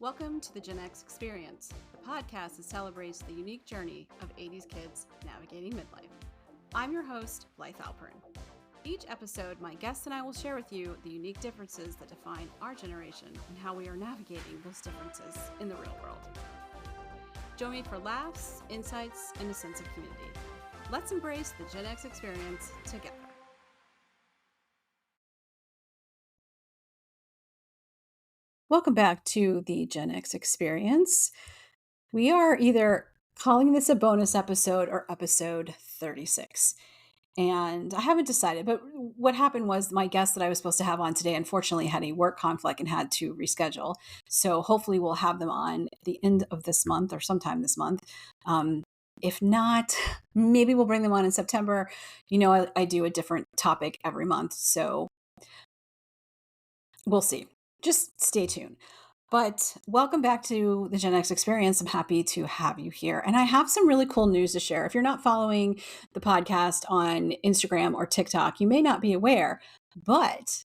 Welcome to the Gen X Experience, the podcast that celebrates the unique journey of 80s kids navigating midlife. I'm your host, Blythe Alperin. Each episode, my guests and I will share with you the unique differences that define our generation and how we are navigating those differences in the real world. Join me for laughs, insights, and a sense of community. Let's embrace the Gen X Experience together. Welcome back to the Gen X Experience. We are either calling this a bonus episode or episode 36. And I haven't decided, but what happened was my guest that I was supposed to have on today unfortunately had a work conflict and had to reschedule. So hopefully we'll have them on at the end of this month or sometime this month. If not, maybe we'll bring them on in September. You know, I do a different topic every month, so we'll see. Just stay tuned. But welcome back to the Gen X Experience. I'm happy to have you here. And I have some really cool news to share. If you're not following the podcast on Instagram or TikTok, you may not be aware, but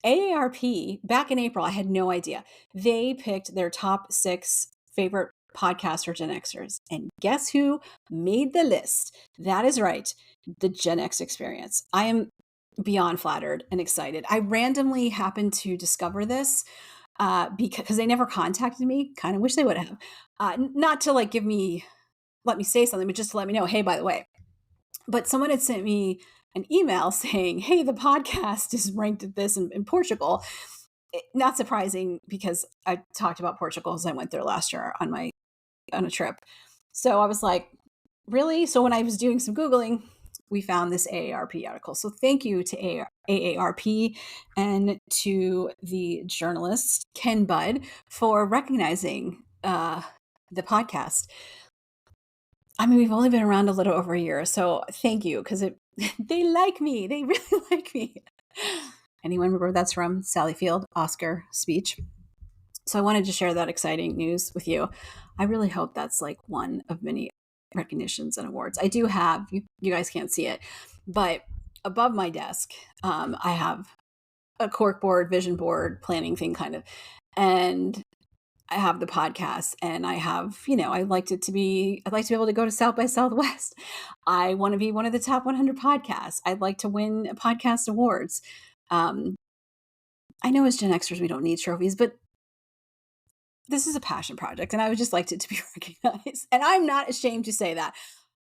AARP, back in April, I had no idea. They picked their top 6 favorite podcasts for Gen Xers. And guess who made the list? That is right, the Gen X Experience. I am beyond flattered and excited. I randomly happened to discover this because they never contacted me. Kind of wish they would have. Not to let me say something, but just to let me know, hey, by the way. But someone had sent me an email saying, hey, the podcast is ranked at this in Portugal. Not surprising because I talked about Portugal as I went there last year on a trip. So I was like, really? So when I was doing some Googling, we found this AARP article. So thank you to AARP and to the journalist, Ken Budd, for recognizing the podcast. I mean, we've only been around a little over a year, so thank you, because they like me. They really like me. Anyone remember that's from Sally Field, Oscar speech? So I wanted to share that exciting news with you. I really hope that's like one of many recognitions and awards. I do have, you guys can't see it, but above my desk, I have a cork board, vision board, planning thing kind of, and I have the podcast, and I have, I'd like to be able to go to South by Southwest. I want to be one of the top 100 podcasts. I'd like to win podcast awards. I know as Gen Xers, we don't need trophies, but this is a passion project, and I would just like it to be recognized. And I'm not ashamed to say that.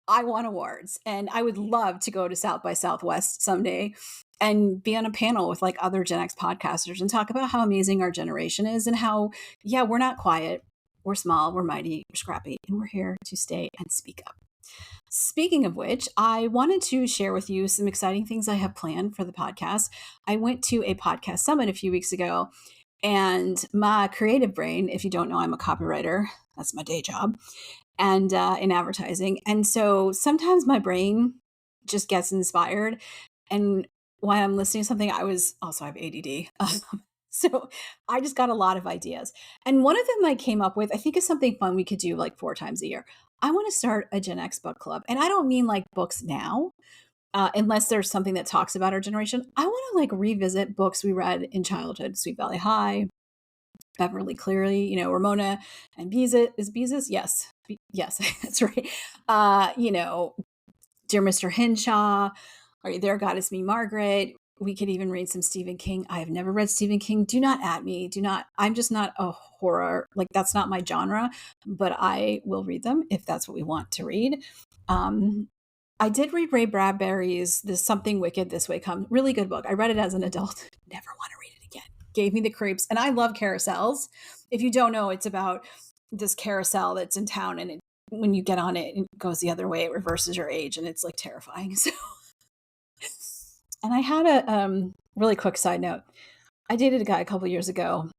I want awards, and I would love to go to South by Southwest someday and be on a panel with like other Gen X podcasters and talk about how amazing our generation is and how, yeah, we're not quiet, we're small, we're mighty, we're scrappy, and we're here to stay and speak up. Speaking of which, I wanted to share with you some exciting things I have planned for the podcast. I went to a podcast summit a few weeks ago, and my creative brain, if you don't know, I'm a copywriter. That's my day job. And in advertising. And so sometimes my brain just gets inspired. And while I'm listening to something, I have ADD. So I just got a lot of ideas. And one of them I came up with, I think is something fun we could do like 4 times a year. I want to start a Gen X book club. And I don't mean like books now, unless there's something that talks about our generation. I want to like revisit books we read in childhood, Sweet Valley High, Beverly Cleary, Ramona and Beezus. Is Beezus? Yes. Yes, that's right. Dear Mr. Hinshaw, Are You There, God Is Me, Margaret. We could even read some Stephen King. I have never read Stephen King. Do not at me. I'm just not a horror. Like that's not my genre, but I will read them if that's what we want to read. I did read Ray Bradbury's There's Something Wicked This Way Comes. Really good book. I read it as an adult. Never want to read it again. Gave me the creeps. And I love carousels. If you don't know, it's about this carousel that's in town, and when you get on it, it goes the other way. It reverses your age, and it's like terrifying. So, and I had a really quick side note. I dated a guy a couple years ago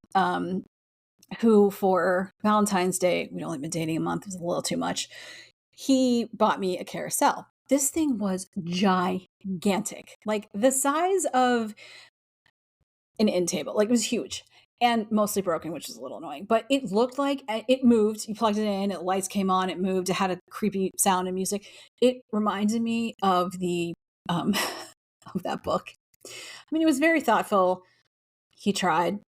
who, for Valentine's Day, we'd only been dating a month. It was a little too much. He bought me a carousel. This thing was gigantic, like the size of an end table. Like it was huge and mostly broken, which was a little annoying, but it looked like it moved. You plugged it in, the lights came on, it moved. It had a creepy sound and music. It reminded me of the of that book. I mean, it was very thoughtful. He tried.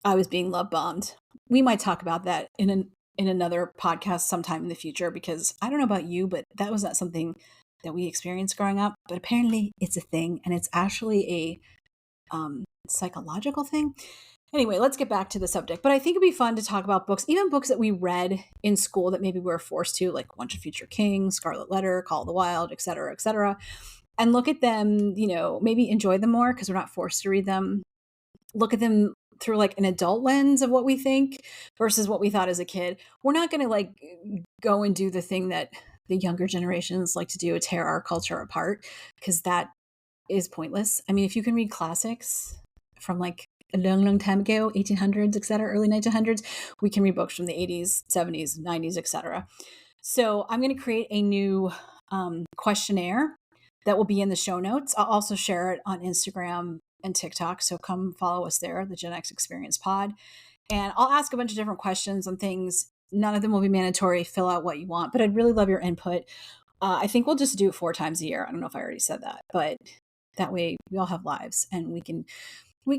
I was being love bombed. we might talk about that in another podcast sometime in the future, because I don't know about you, but that was not something that we experienced growing up. But apparently, it's a thing, and it's actually a psychological thing. Anyway, let's get back to the subject. But I think it'd be fun to talk about books, even books that we read in school that maybe we were forced to, like One of Future King, Scarlet Letter, Call of the Wild, et cetera, and look at them, maybe enjoy them more because we're not forced to read them. Look at them through like an adult lens of what we think versus what we thought as a kid. We're not going to like go and do the thing that the younger generations like to do, tear our culture apart, because that is pointless. I mean, if you can read classics from like a long, long time ago, 1800s, et cetera, early 1900s, we can read books from the 80s, 70s, 90s, et cetera. So I'm going to create a new questionnaire that will be in the show notes. I'll also share it on Instagram and TikTok. So come follow us there, the Gen X Experience Pod. And I'll ask a bunch of different questions on things. None of them will be mandatory. Fill out what you want, but I'd really love your input. I think we'll just do it 4 times a year. I don't know if I already said that, but that way we all have lives and we can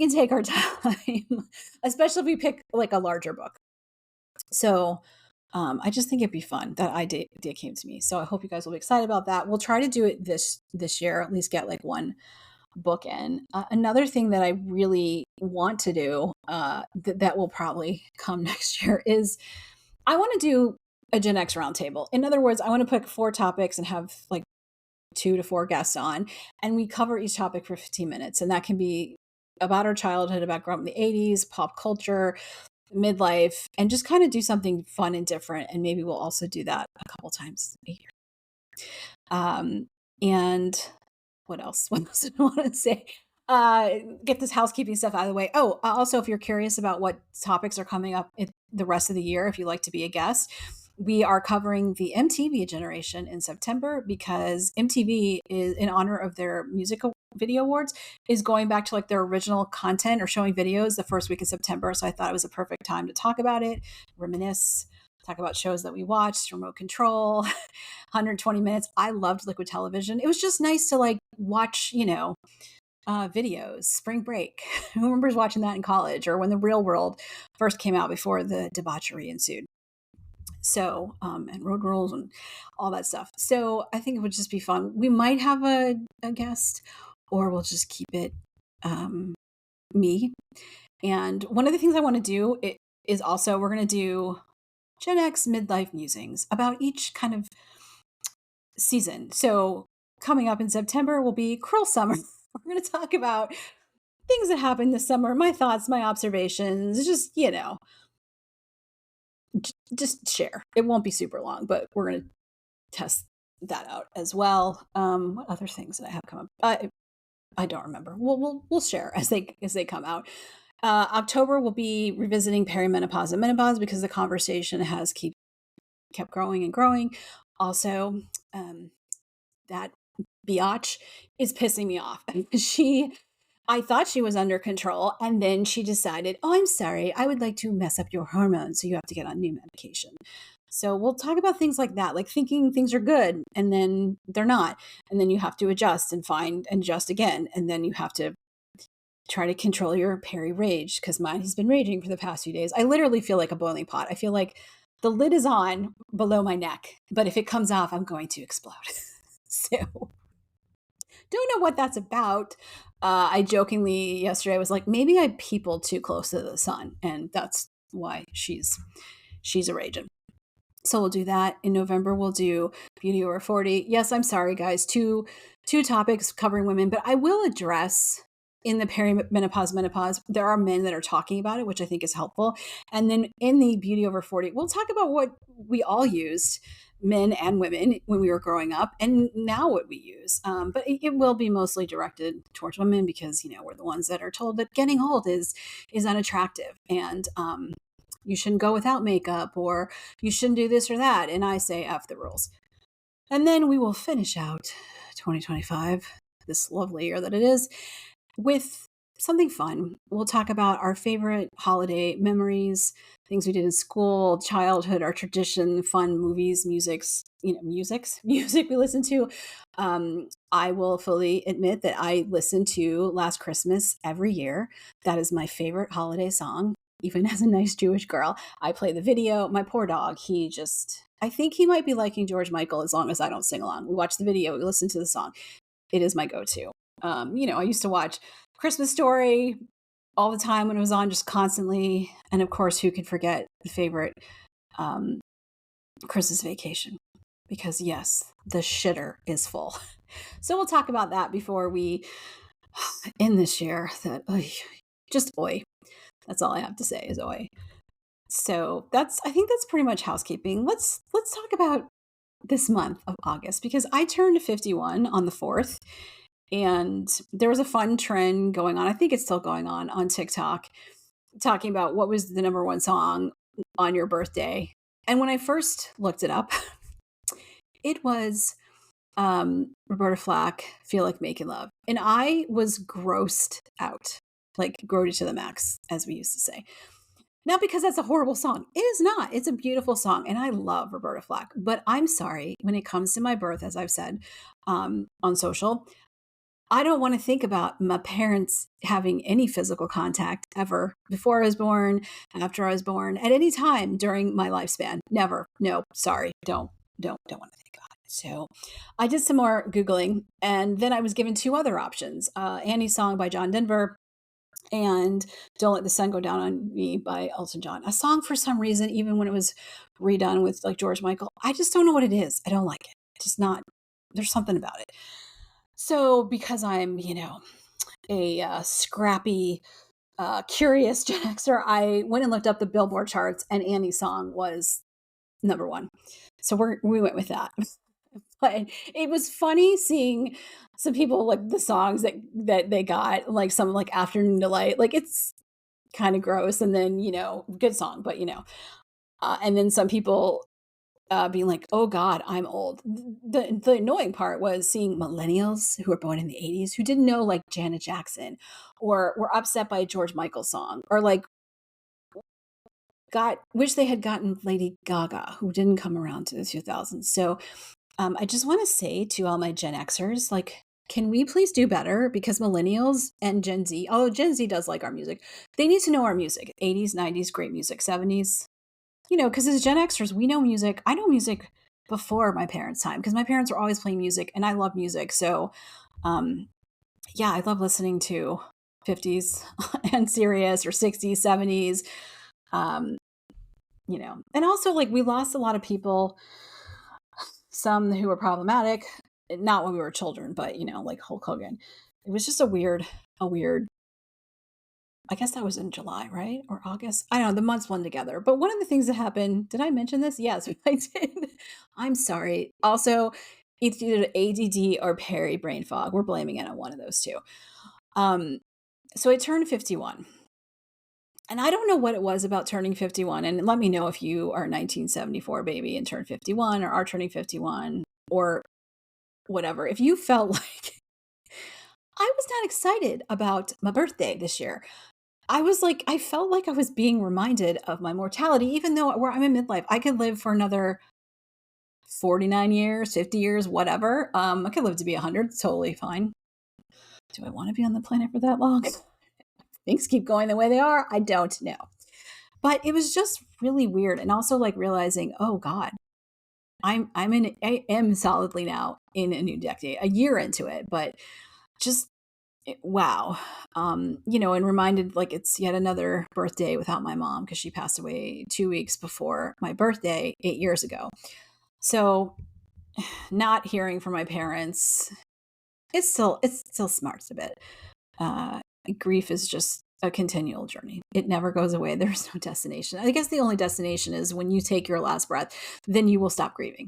take our time, especially if we pick like a larger book. So I just think it'd be fun. That idea came to me. So I hope you guys will be excited about that. We'll try to do it this year, at least get like one book in. Another thing that I really want to do that will probably come next year is I want to do a Gen X roundtable. In other words, I want to pick 4 topics and have like 2 to 4 guests on, and we cover each topic for 15 minutes. And that can be about our childhood, about growing up in the 80s, pop culture, midlife, and just kind of do something fun and different. And maybe we'll also do that a couple times a year. And what else? What else did I want to say? Get this housekeeping stuff out of the way. Oh, also, if you're curious about what topics are coming up the rest of the year, if you'd like to be a guest, we are covering the MTV generation in September, because MTV is, in honor of their music video awards, is going back to like their original content or showing videos the first week of September. So I thought it was a perfect time to talk about it, reminisce, talk about shows that we watched, Remote Control, 120 Minutes. I loved Liquid Television. It was just nice to like watch, videos, Spring Break. Who remembers watching that in college, or when The Real World first came out before the debauchery ensued? So, and Road Rules and all that stuff. So I think it would just be fun. We might have a guest, or we'll just keep it me. And one of the things I want to do is also, we're going to do Gen X midlife musings about each kind of season. So coming up in September will be Cruel Summer. We're going to talk about things that happened this summer, my thoughts, my observations, just share. It won't be super long, but we're going to test that out as well. What other things did I have come up? I don't remember. We'll share as they come out. October will be revisiting perimenopause and menopause, because the conversation has kept growing and growing. Also, that biatch is pissing me off. I thought she was under control, and then she decided, oh, I'm sorry, I would like to mess up your hormones, so you have to get on new medication. So we'll talk about things like that, like thinking things are good and then they're not. And then you have to adjust and adjust again. And then you have to try to control your peri rage, because mine has been raging for the past few days. I literally feel like a boiling pot. I feel like the lid is on below my neck, but if it comes off, I'm going to explode. So don't know what that's about. I jokingly yesterday was like, maybe I people too close to the sun, and that's why she's a raging. So we'll do that. In November, we'll do Beauty Over 40. Yes, I'm sorry, guys. Two topics covering women, but I will address in the perimenopause, menopause, there are men that are talking about it, which I think is helpful. And then in the Beauty Over 40, we'll talk about what we all used, men and women, when we were growing up, and now what we use. But it will be mostly directed towards women, because, we're the ones that are told that getting old is unattractive, and you shouldn't go without makeup, or you shouldn't do this or that. And I say, F the rules. And then we will finish out 2025, this lovely year that it is, with something fun. We'll talk about our favorite holiday memories, things we did in school, childhood, our tradition, fun movies, music we listen to. I will fully admit that I listen to Last Christmas every year. That is my favorite holiday song. even as a nice Jewish girl. I play the video. My poor dog, I think he might be liking George Michael as long as I don't sing along. We watch the video, we listen to the song. It is my go-to. I used to watch Christmas Story all the time when it was on, just constantly. And of course, who could forget the favorite um, Christmas Vacation? Because yes, the shitter is full. So we'll talk about that before we end this year. That just oi. That's all I have to say is oi. So I think that's pretty much housekeeping. Let's talk about this month of August because I turned 51 on the 4th, and there was a fun trend going on. I think it's still going on TikTok, talking about what was the number one song on your birthday. And when I first looked it up, it was Roberta Flack, Feel Like Making Love. And I was grossed out, like grody to the max, as we used to say. Not because that's a horrible song. It is not. It's a beautiful song. And I love Roberta Flack. But I'm sorry, when it comes to my birth, as I've said on social, I don't want to think about my parents having any physical contact ever before I was born, after I was born, at any time during my lifespan. Never. No, sorry. Don't want to think about it. So I did some more Googling, and then I was given two other options. Annie's Song by John Denver and Don't Let the Sun Go Down on Me by Elton John. A song, for some reason, even when it was redone with like George Michael, I just don't know what it is. I don't like it. Just not, there's something about it. So because I'm, a scrappy, curious Gen Xer, I went and looked up the Billboard charts, and Annie's Song was number one. So we went with that. But it was funny seeing some people like the songs that they got, like some like Afternoon Delight, like it's kind of gross, and then good song, but and then some people being like, "Oh God, I'm old." The annoying part was seeing millennials who were born in the '80s who didn't know like Janet Jackson, or were upset by a George Michael song, or like wish they had gotten Lady Gaga, who didn't come around to the 2000s. So I just want to say to all my Gen Xers, like, can we please do better? Because millennials and Gen Z, although Gen Z does like our music, they need to know our music. 80s, 90s, great music. 70s, because as Gen Xers, we know music. I know music before my parents' time because my parents were always playing music and I love music. So, yeah, I love listening to 50s and Sirius, or 60s, 70s, um, and also like we lost a lot of people, some who were problematic, not when we were children, but like Hulk Hogan. It was just a weird, I guess that was in July, right? Or August. I don't know, the months blend together. But one of the things that happened, did I mention this? Yes, I did. I'm sorry. Also, it's either ADD or peri brain fog. We're blaming it on one of those two. So I turned 51. And I don't know what it was about turning 51. And let me know if you are a 1974 baby and turned 51, or are turning 51, or whatever. If you felt like I was not excited about my birthday this year, I felt like I was being reminded of my mortality, even though where I'm in midlife, I could live for another 49 years, 50 years, whatever. I could live to be 100, totally fine. Do I want to be on the planet for that long? Things keep going the way they are. I don't know. But it was just really weird. And also like realizing, oh God, I am solidly now in a new decade, a year into it, but just wow. And reminded like it's yet another birthday without my mom because she passed away 2 weeks before my birthday 8 years ago. So not hearing from my parents, it still smarts a bit. Grief is just a continual journey. It never goes away. There's no destination. I guess the only destination is when you take your last breath, then you will stop grieving.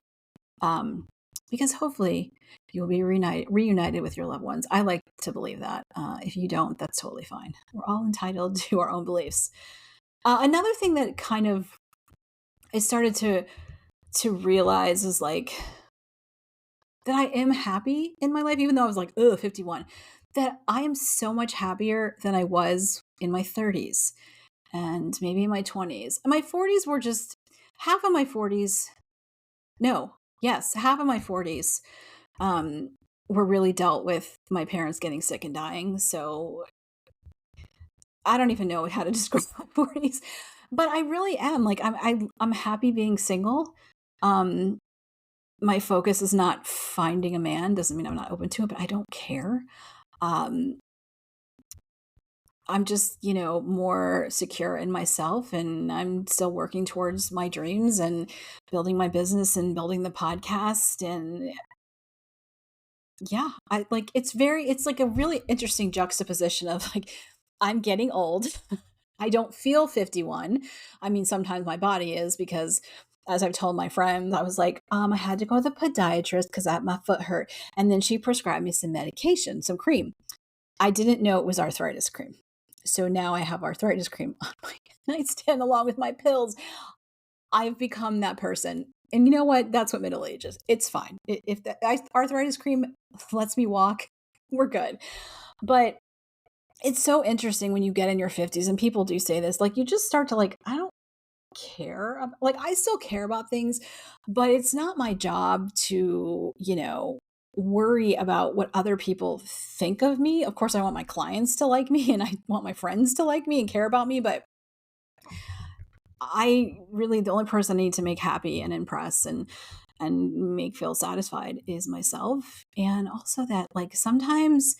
Because hopefully you'll be reunited with your loved ones. I like to believe that. If you don't, that's totally fine. We're all entitled to our own beliefs. Another thing that kind of I started to realize is like that I am happy in my life, even though I was like, 51, that I am so much happier than I was in my 30s and maybe in my 20s. And my 40s were just half of my 40s. No, yes, half of my 40s were really dealt with my parents getting sick and dying. So I don't even know how to describe my 40s, but I really am. Like, I'm happy being single. Um, my focus is not finding a man. Doesn't mean I'm not open to it, but I don't care. Um, I'm just, more secure in myself, and I'm still working towards my dreams and building my business and building the podcast. And yeah, I like it's like a really interesting juxtaposition of like, I'm getting old. I don't feel 51. I mean, sometimes my body is because, as I've told my friends, I was like, I had to go to the podiatrist because my foot hurt. And then she prescribed me some medication, some cream. I didn't know it was arthritis cream. So now I have arthritis cream on my nightstand along with my pills. I've become that person. And you know what? That's what middle age is. It's fine. If the arthritis cream lets me walk, we're good. But it's so interesting when you get in your 50s, and people do say this, like, you just start to like, I don't care. Like, I still care about things, but it's not my job to, worry about what other people think of me. Of course, I want my clients to like me and I want my friends to like me and care about me, but I really, the only person I need to make happy and impress and make feel satisfied is myself. And also that, like, sometimes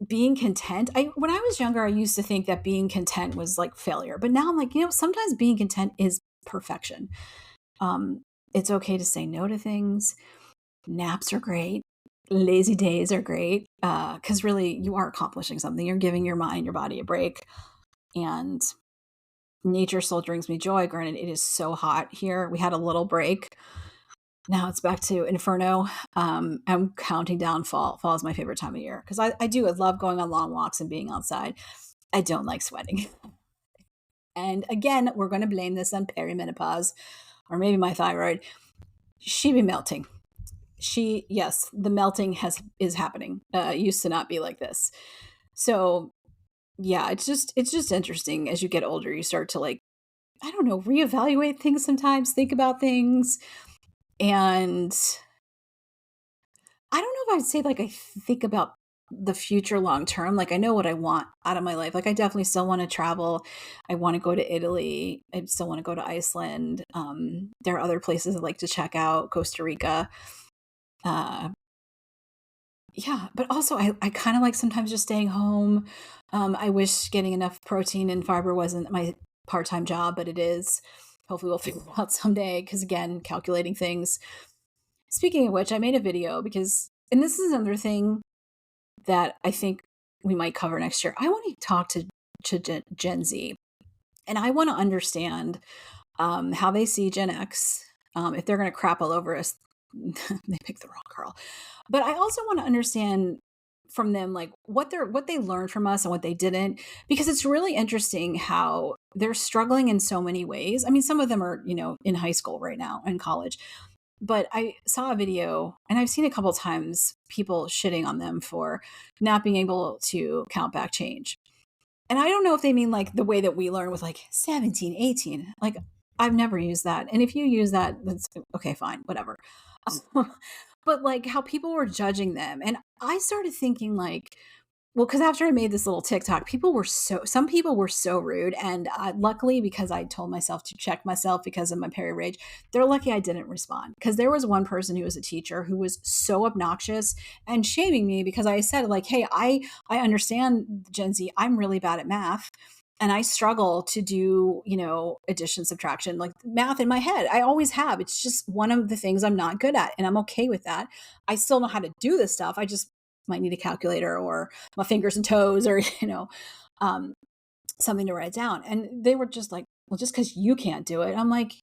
being content, I when I was younger, I used to think that being content was like failure. But now I'm like, sometimes being content is perfection. Um, it's okay to say no to things. Naps are great. Lazy days are great. Because really you are accomplishing something. You're giving your mind, your body a break. And nature still brings me joy. Granted, it is so hot here. We had a little break. Now it's back to inferno. I'm counting down fall. Fall is my favorite time of year because I love going on long walks and being outside. I don't like sweating. And again, we're going to blame this on perimenopause or maybe my thyroid. She be melting. Yes, the melting is happening. It used to not be like this. So yeah, it's just interesting as you get older, you start to like, I don't know, reevaluate things sometimes, think about things. And I don't know if I'd say like I think about the future long term. Like, I know what I want out of my life. Like, I definitely still want to travel. I want to go to Italy. I still want to go to Iceland. There are other places I'd like to check out, Costa Rica. Uh, yeah, but also I kind of like sometimes just staying home. I wish getting enough protein and fiber wasn't my part-time job, but it is. Hopefully we'll figure it out someday. Because again, calculating things. Speaking of which, I made a video because, and this is another thing that I think we might cover next year. I want to talk to Gen Z, and I want to understand how they see Gen X. If they're going to crap all over us, they picked the wrong girl. But I also want to understand from them like what they learned from us and what they didn't, because it's really interesting how they're struggling in so many ways. I mean, some of them are in high school right now and college, but I saw a video and I've seen a couple times people shitting on them for not being able to count back change. And I don't know if they mean like the way that we learn with like 17, 18. Like, I've never used that. And if you use that, that's okay, fine, whatever. But like how people were judging them. And I started thinking like, well, because after I made this little TikTok, some people were so rude. And luckily, because I told myself to check myself because of my peri rage, they're lucky I didn't respond. Because there was one person who was a teacher who was so obnoxious and shaming me because I said, like, hey, I understand Gen Z. I'm really bad at math. And I struggle to do, addition, subtraction, like math in my head. I always have. It's just one of the things I'm not good at. And I'm okay with that. I still know how to do this stuff. I just might need a calculator or my fingers and toes or um, something to write down. And they were just like, well, just because you can't do it. I'm like,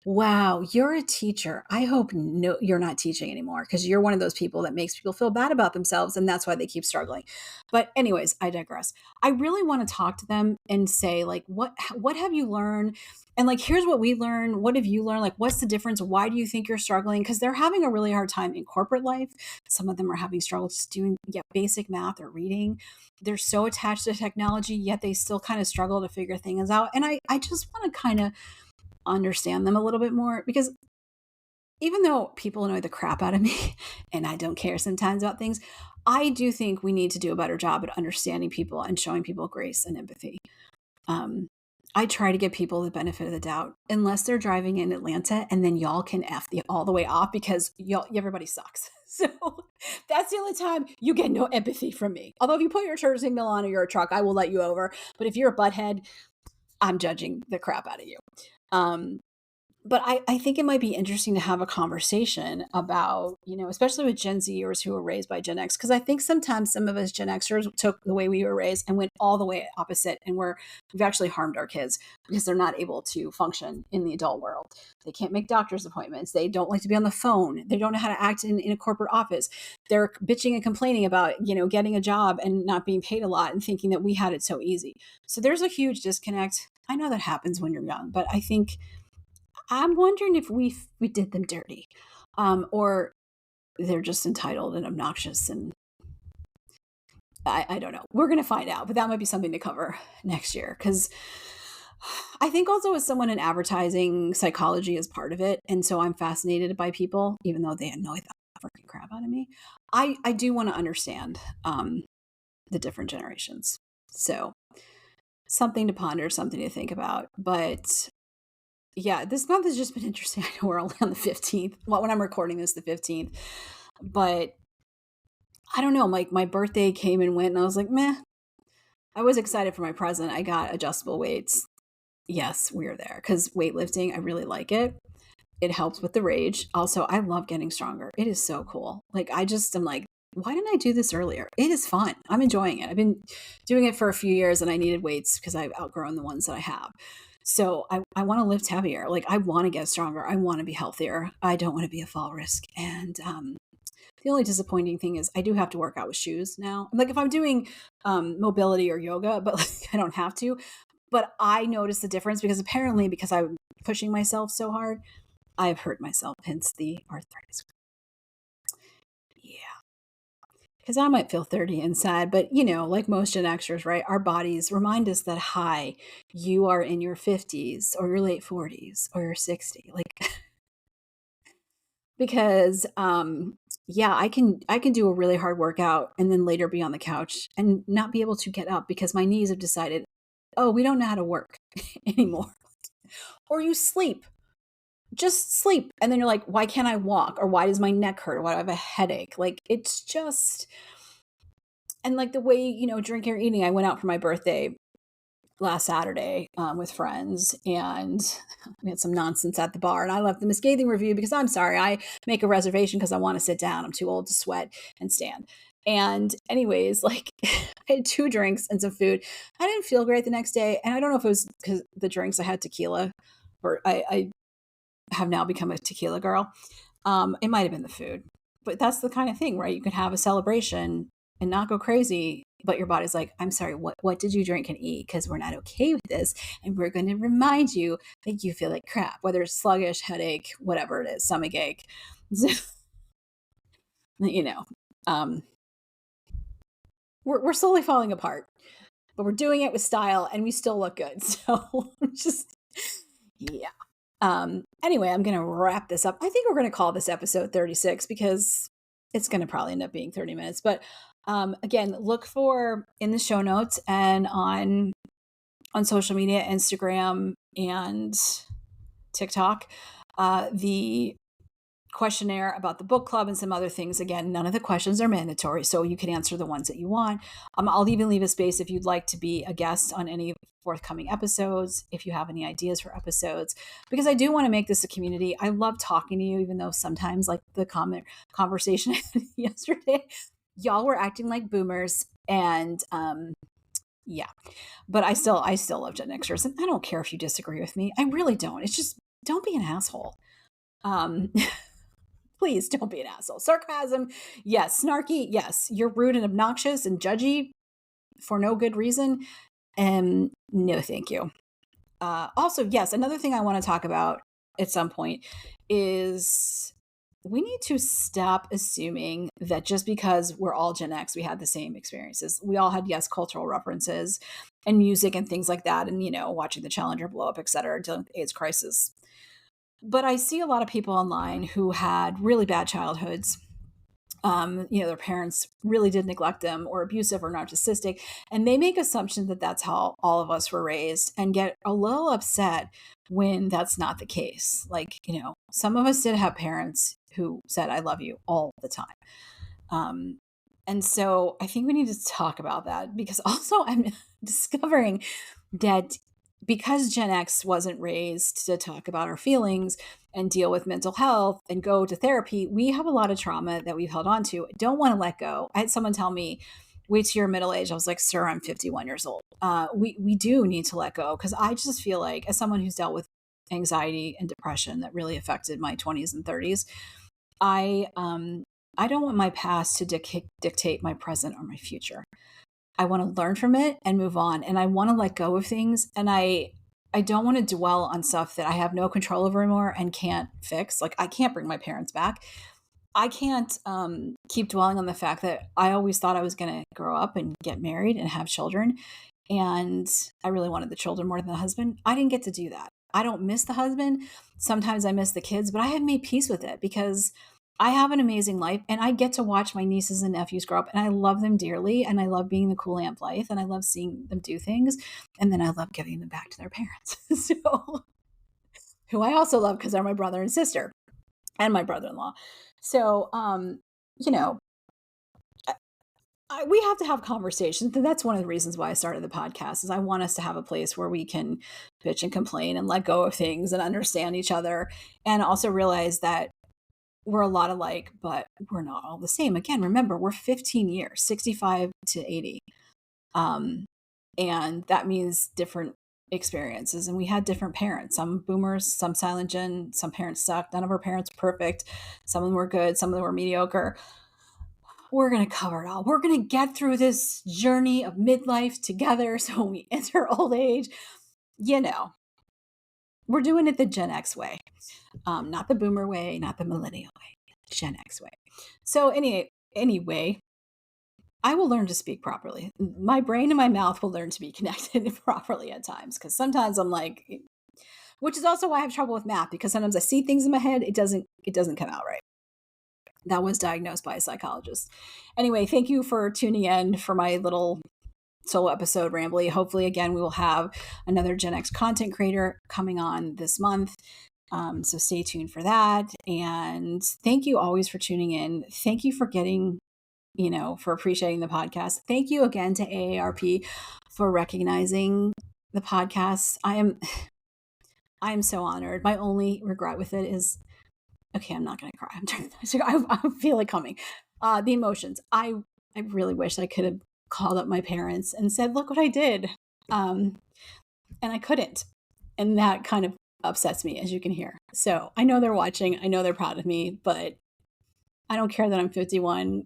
wow, you're a teacher. I hope no, you're not teaching anymore because you're one of those people that makes people feel bad about themselves, and that's why they keep struggling. But anyways, I digress. I really want to talk to them and say, like, what have you learned? And like, here's what we learned. What have you learned? Like, what's the difference? Why do you think you're struggling? Because they're having a really hard time in corporate life. Some of them are having struggles just doing basic math or reading. They're so attached to technology, yet they still kind of struggle to figure things out. And I just want to kind of understand them a little bit more because even though people annoy the crap out of me and I don't care sometimes about things, I do think we need to do a better job at understanding people and showing people grace and empathy. Um, I try to give people the benefit of the doubt, unless they're driving in Atlanta, and then y'all can F the all the way off because everybody sucks. So that's the only time you get no empathy from me. Although if you put your turn signal on or you're a truck, I will let you over. But if you're a butthead, I'm judging the crap out of you. Um, but I think it might be interesting to have a conversation about, especially with Gen Zers who were raised by Gen X, because I think sometimes some of us Gen Xers took the way we were raised and went all the way opposite, and we've actually harmed our kids because they're not able to function in the adult world. They can't make doctor's appointments. They don't like to be on the phone. They don't know how to act in a corporate office. They're bitching and complaining about, getting a job and not being paid a lot and thinking that we had it so easy. So there's a huge disconnect. I know that happens when you're young, but I'm wondering if we did them dirty, or they're just entitled and obnoxious, and I don't know. We're gonna find out, but that might be something to cover next year because I think also as someone in advertising, psychology is part of it, and so I'm fascinated by people, even though they annoy the freaking crap out of me. I do want to understand the different generations, so something to ponder, something to think about, but. Yeah, this month has just been interesting. I know we're only on the 15th. Well, when I'm recording this, the 15th. But I don't know. Like my birthday came and went, and I was like, meh. I was excited for my present. I got adjustable weights. Yes, we're there. Because weightlifting, I really like it. It helps with the rage. Also, I love getting stronger. It is so cool. Like I just am like, why didn't I do this earlier? It is fun. I'm enjoying it. I've been doing it for a few years and I needed weights because I've outgrown the ones that I have. So I want to lift heavier. Like I want to get stronger. I want to be healthier. I don't want to be a fall risk. And the only disappointing thing is I do have to work out with shoes now. Like if I'm doing mobility or yoga, but like I don't have to. But I notice the difference because apparently because I'm pushing myself so hard, I've hurt myself, hence the arthritis. Yeah. Because I might feel 30 inside, but like most Gen Xers, right? Our bodies remind us that, hi, you are in your 50s or your late 40s or your 60. Like, because, yeah, I can do a really hard workout and then later be on the couch and not be able to get up because my knees have decided, oh, we don't know how to work anymore. Or you sleep just sleep. And then you're like, why can't I walk? Or why does my neck hurt? Or why do I have a headache? Like, it's just, and like the way, drinking or eating, I went out for my birthday last Saturday with friends and we had some nonsense at the bar. And I left them a scathing review because I'm sorry, I make a reservation because I want to sit down. I'm too old to sweat and stand. And anyways, like I had 2 drinks and some food. I didn't feel great the next day. And I don't know if it was because the drinks I had tequila or I have now become a tequila girl. It might have been the food, but that's the kind of thing, right? You can have a celebration and not go crazy, but your body's like, I'm sorry, what did you drink and eat? Because we're not okay with this. And we're going to remind you that you feel like crap, whether it's sluggish, headache, whatever it is, stomach ache. you know, um, we're slowly falling apart, but we're doing it with style and we still look good. So just, yeah. Anyway, I'm going to wrap this up. I think we're going to call this episode 36 because it's going to probably end up being 30 minutes. But again, look for in the show notes and on social media, Instagram and TikTok, the questionnaire about the book club and some other things. Again, none of the questions are mandatory, so you can answer the ones that you want. I'll even leave a space if you'd like to be a guest on any forthcoming episodes, if you have any ideas for episodes, because I do want to make this a community. I love talking to you, even though sometimes like the conversation yesterday, y'all were acting like boomers and yeah, but I still love Gen Xers, and I don't care if you disagree with me. I really don't. It's just don't be an asshole. Um, Please don't be an asshole. Sarcasm, yes. Snarky, yes. You're rude and obnoxious and judgy for no good reason. And no, thank you. Also, yes, another thing I want to talk about at some point is we need to stop assuming that just because we're all Gen X, we had the same experiences. We all had, yes, cultural references and music and things like that. And, watching the Challenger blow up, et cetera, dealing with the AIDS crisis. But I see a lot of people online who had really bad childhoods. Their parents really did neglect them or abusive or narcissistic. And they make assumptions that that's how all of us were raised and get a little upset when that's not the case. Like, some of us did have parents who said, I love you all the time. And so I think we need to talk about that, because also I'm discovering that because Gen X wasn't raised to talk about our feelings and deal with mental health and go to therapy, we have a lot of trauma that we've held on to, don't want to let go. I had someone tell me, wait till you're middle age. I was like, sir, I'm 51 years old. We do need to let go, because I just feel like, as someone who's dealt with anxiety and depression that really affected my 20s and 30s, I don't want my past to dictate my present or my future. I want to learn from it and move on. And I want to let go of things. And I don't want to dwell on stuff that I have no control over anymore and can't fix. Like, I can't bring my parents back. I can't keep dwelling on the fact that I always thought I was going to grow up and get married and have children. And I really wanted the children more than the husband. I didn't get to do that. I don't miss the husband. Sometimes I miss the kids, but I have made peace with it, because I have an amazing life and I get to watch my nieces and nephews grow up, and I love them dearly, and I love being the cool Aunt Blythe, and I love seeing them do things, and then I love giving them back to their parents. So, who I also love because they're my brother and sister and my brother-in-law. So, you know, we have to have conversations. And that's one of the reasons why I started the podcast, is I want us to have a place where we can bitch and complain and let go of things and understand each other, and also realize that we're a lot alike, but we're not all the same. Again, remember, we're 15 years, 65 to 80. And that means different experiences. And we had different parents, some boomers, some silent gen, some parents sucked. None of our parents were perfect. Some of them were good. Some of them were mediocre. We're going to cover it all. We're going to get through this journey of midlife together. So when we enter old age, we're doing it the Gen X way. Not the boomer way, not the millennial way, Gen X way. So anyway, I will learn to speak properly. My brain and my mouth will learn to be connected properly at times, because sometimes I'm like, which is also why I have trouble with math, because sometimes I see things in my head, it doesn't come out right. That was diagnosed by a psychologist. Anyway, thank you for tuning in for my little solo episode rambly. Hopefully, again, we will have another Gen X content creator coming on this month. So stay tuned for that. And thank you always for tuning in. Thank you for for appreciating the podcast. Thank you again to AARP for recognizing the podcast. I am so honored. My only regret with it is, okay, I'm not going to cry. I feel it coming. The emotions. I really wish I could have called up my parents and said, look what I did. And I couldn't. And that kind of upsets me, as you can hear. So I know they're watching. I know they're proud of me, but I don't care that I'm 51.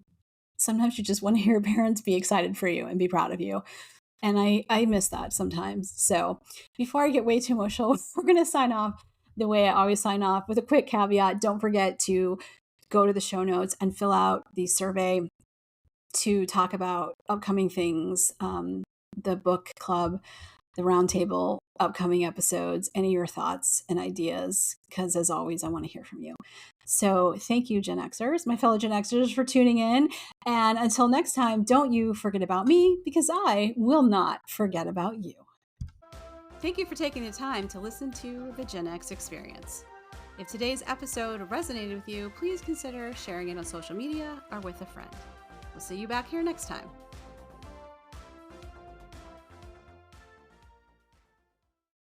Sometimes you just want to hear your parents be excited for you and be proud of you. And I miss that sometimes. So before I get way too emotional, we're going to sign off the way I always sign off, with a quick caveat. Don't forget to go to the show notes and fill out the survey to talk about upcoming things, the book club, the roundtable, upcoming episodes, any of your thoughts and ideas, because as always, I want to hear from you. So thank you, Gen Xers, my fellow Gen Xers, for tuning in. And until next time, don't you forget about me, because I will not forget about you. Thank you for taking the time to listen to the Gen X Experience. If today's episode resonated with you, please consider sharing it on social media or with a friend. We'll see you back here next time.